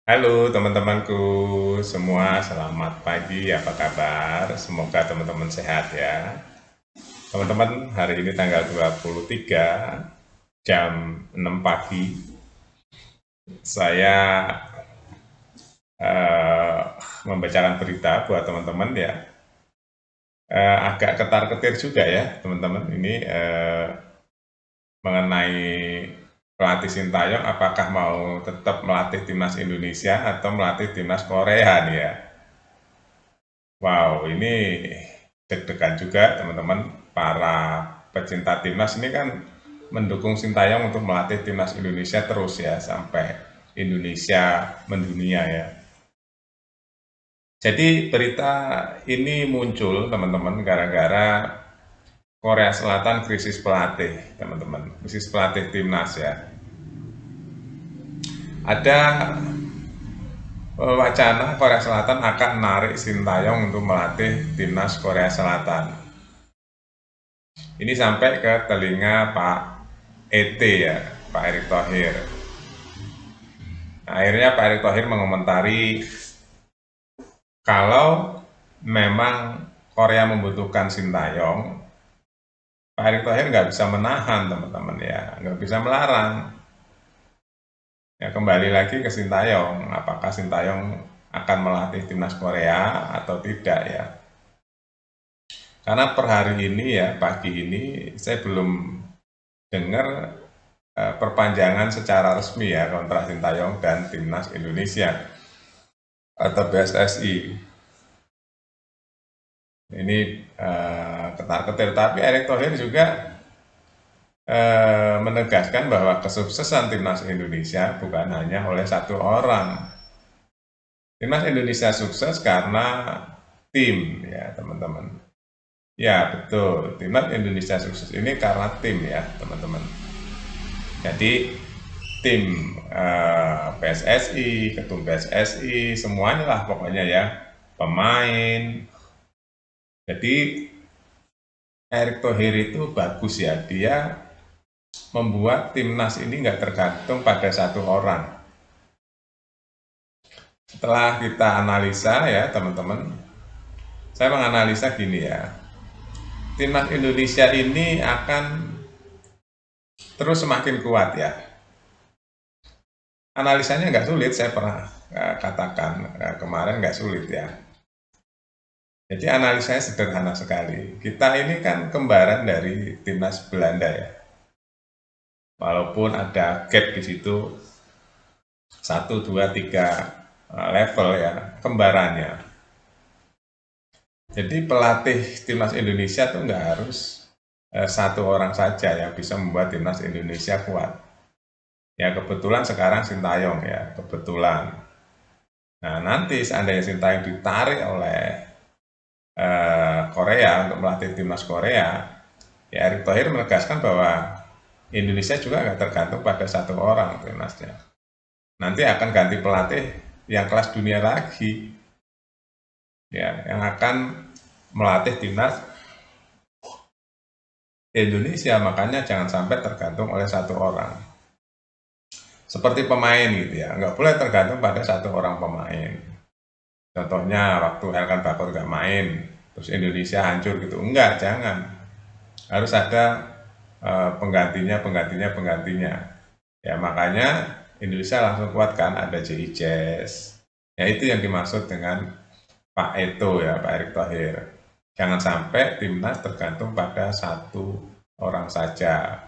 Halo teman-temanku semua, selamat pagi, apa kabar? Semoga teman-teman sehat ya. Teman-teman, hari ini tanggal 23 jam 6 pagi. Saya eh, membacakan berita buat teman-teman ya. Agak ketar-ketir juga ya teman-teman. Ini mengenai pelatih Sintayong, apakah mau tetap melatih timnas Indonesia atau melatih timnas Korea nih ya. Wow, ini deg-degan juga teman-teman. Para pecinta timnas ini kan mendukung Sintayong untuk melatih timnas Indonesia terus ya sampai Indonesia mendunia ya. Jadi berita ini muncul teman-teman gara-gara Korea Selatan krisis pelatih teman-teman, krisis pelatih timnas ya. Ada wacana Korea Selatan akan menarik Sintayong untuk melatih timnas Korea Selatan. Ini sampai ke telinga Pak ET ya, Pak Erick Thohir. Nah, akhirnya Pak Erick Thohir mengomentari kalau memang Korea membutuhkan Sintayong, Pak Erick Thohir nggak bisa menahan teman-teman ya, nggak bisa melarang. Ya kembali lagi ke Sintayong, apakah Sintayong akan melatih timnas Korea atau tidak ya? Karena per hari ini ya pagi ini saya belum dengar perpanjangan secara resmi ya kontrak Sintayong dan timnas Indonesia atau PSSI. Ini ketar-ketir, tapi Erick Thohir juga menegaskan bahwa kesuksesan timnas Indonesia bukan hanya oleh satu orang. Timnas Indonesia sukses karena tim ya teman-teman. Ya betul, timnas Indonesia sukses ini karena tim ya teman-teman. Jadi tim PSSI, ketum PSSI, semuanya lah pokoknya ya, pemain. Jadi Erick Thohir itu bagus ya, dia membuat timnas ini nggak tergantung pada satu orang. Setelah kita analisa ya teman-teman, saya menganalisa gini ya, timnas Indonesia ini akan terus semakin kuat ya. Analisanya nggak sulit, saya pernah katakan kemarin nggak sulit ya. Jadi analisanya sederhana sekali. Kita ini kan kembaran dari timnas Belanda ya. Walaupun ada gap di situ, satu, dua, tiga level ya, kembarannya. Jadi pelatih timnas Indonesia tuh nggak harus satu orang saja yang bisa membuat timnas Indonesia kuat. Ya kebetulan sekarang Sintayong ya, kebetulan. Nah nanti seandainya Sintayong ditarik oleh Korea untuk melatih timnas Korea, ya Erick Thohir menegaskan bahwa Indonesia juga nggak tergantung pada satu orang timnasnya. Nanti akan ganti pelatih yang kelas dunia lagi, ya, yang akan melatih timnas Indonesia. Makanya jangan sampai tergantung oleh satu orang. Seperti pemain gitu ya, nggak boleh tergantung pada satu orang pemain. Contohnya waktu Elkan Bagot nggak main, terus Indonesia hancur gitu. Enggak, jangan. Harus ada penggantinya. Ya makanya Indonesia langsung kuatkan ada JI Jazz. Ya itu yang dimaksud dengan Pak Eto ya, Pak Erick Thohir. Jangan sampai timnas tergantung pada satu orang saja.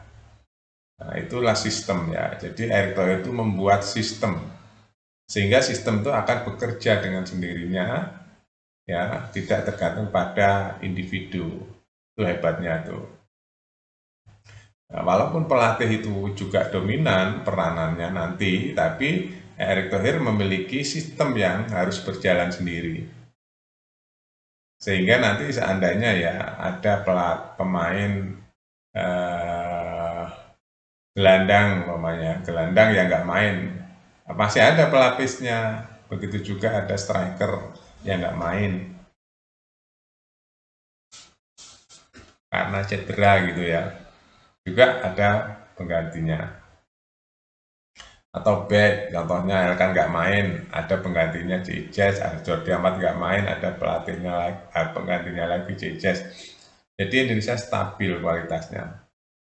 Nah, itulah sistem ya. Jadi Erick Thohir itu membuat sistem sehingga sistem itu akan bekerja dengan sendirinya ya, tidak tergantung pada individu. Itu hebatnya tuh. Nah, walaupun pelatih itu juga dominan peranannya nanti, tapi Erick Thohir memiliki sistem yang harus berjalan sendiri. Sehingga nanti seandainya ya ada pemain eh, gelandang umpamanya, gelandang yang nggak main, masih ada pelapisnya. Begitu juga ada striker yang nggak main karena cedera gitu ya. Juga ada penggantinya. atau back, contohnya Elkan nggak main, ada penggantinya Jazz, ada Jordi Amat nggak main, ada pelatihnya lagi, penggantinya lagi Jazz. Jadi Indonesia stabil kualitasnya.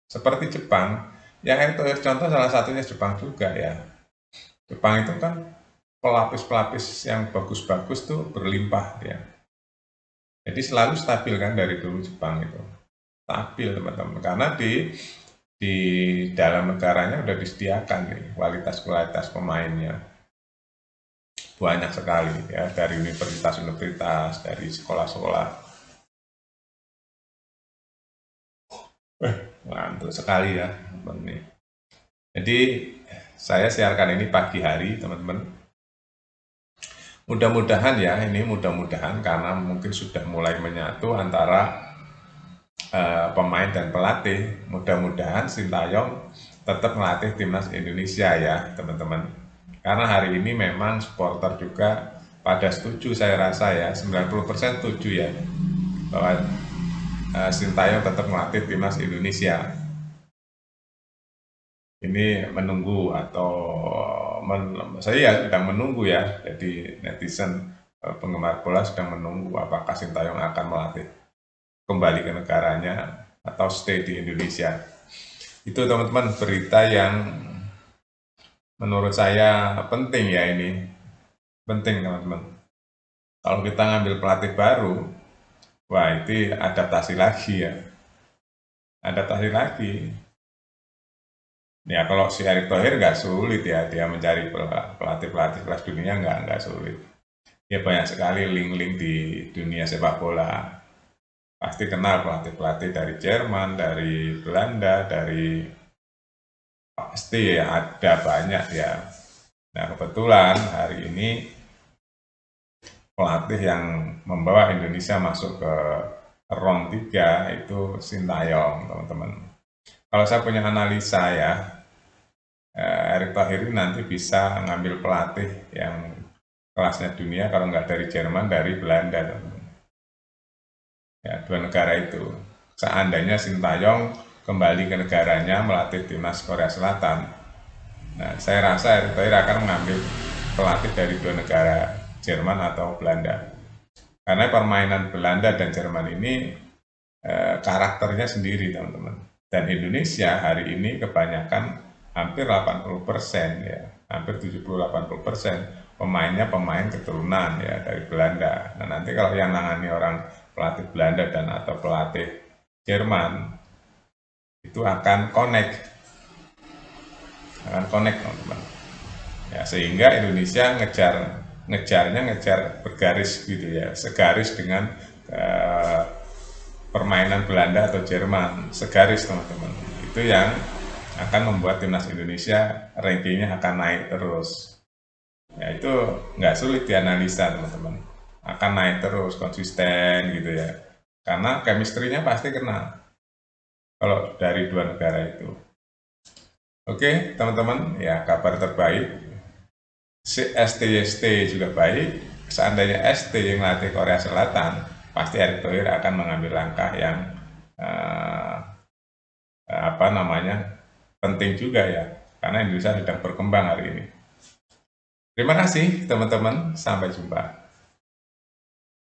Seperti Jepang, yang itu contoh salah satunya Jepang juga ya. Jepang itu kan pelapis-pelapis yang bagus-bagus tuh berlimpah ya. Jadi selalu stabil kan dari dulu Jepang itu. Stabil teman-teman, karena di dalam negaranya udah disediakan nih kualitas-kualitas pemainnya. Banyak sekali ya, dari universitas-universitas, dari sekolah-sekolah. Mantul sekali ya teman-teman nih. Jadi saya siarkan ini pagi hari teman-teman. Mudah-mudahan ya, ini mudah-mudahan karena mungkin sudah mulai menyatu antara pemain dan pelatih. Mudah-mudahan Sintayong tetap melatih timnas Indonesia ya teman-teman. Karena hari ini memang supporter juga pada setuju, saya rasa ya 90% setuju ya bahwa Sintayong tetap melatih timnas Indonesia. Ini menunggu atau saya ya sedang menunggu ya, jadi netizen penggemar bola sedang menunggu apakah Sintayong akan melatih kembali ke negaranya atau stay di Indonesia. Itu teman-teman berita yang menurut saya penting ya, ini penting teman-teman. Kalau kita ngambil pelatih baru, wah itu adaptasi lagi ya, adaptasi lagi. Ya kalau si Erick Thohir nggak sulit ya, dia mencari pelatih-pelatih kelas dunia nggak sulit. Ya banyak sekali link-link di dunia sepak bola. Pasti kenal pelatih-pelatih dari Jerman, dari Belanda, dari pasti ya ada banyak ya. Nah kebetulan hari ini pelatih yang membawa Indonesia masuk ke round 3 itu Sintayong teman-teman. Kalau saya punya analisa ya, Erick Thohir ini nanti bisa ngambil pelatih yang kelasnya dunia, kalau nggak dari Jerman, dari Belanda. Ya, dua negara itu. Seandainya Sintayong kembali ke negaranya melatih timnas Korea Selatan, nah, saya rasa Erick Thohir akan mengambil pelatih dari dua negara, Jerman atau Belanda. Karena permainan Belanda dan Jerman ini karakternya sendiri teman-teman. Dan Indonesia hari ini kebanyakan hampir 80% ya, hampir 70-80% pemainnya pemain keturunan ya dari Belanda. Nah nanti kalau yang nangani orang pelatih Belanda dan atau pelatih Jerman itu akan connect teman-teman. Ya, sehingga Indonesia ngejar bergaris gitu ya, segaris dengan permainan Belanda atau Jerman, segaris teman-teman. Itu yang akan membuat timnas Indonesia rankingnya akan naik terus. Ya itu nggak sulit dianalisa teman-teman. Akan naik terus, konsisten gitu ya. Karena chemistry-nya pasti kena kalau dari dua negara itu. Oke teman-teman, ya kabar terbaik. ST juga baik. Seandainya ST yang melatih Korea Selatan, pasti Erick Thohir akan mengambil langkah yang penting juga ya, karena Indonesia sedang berkembang hari ini. Terima kasih teman-teman, sampai jumpa.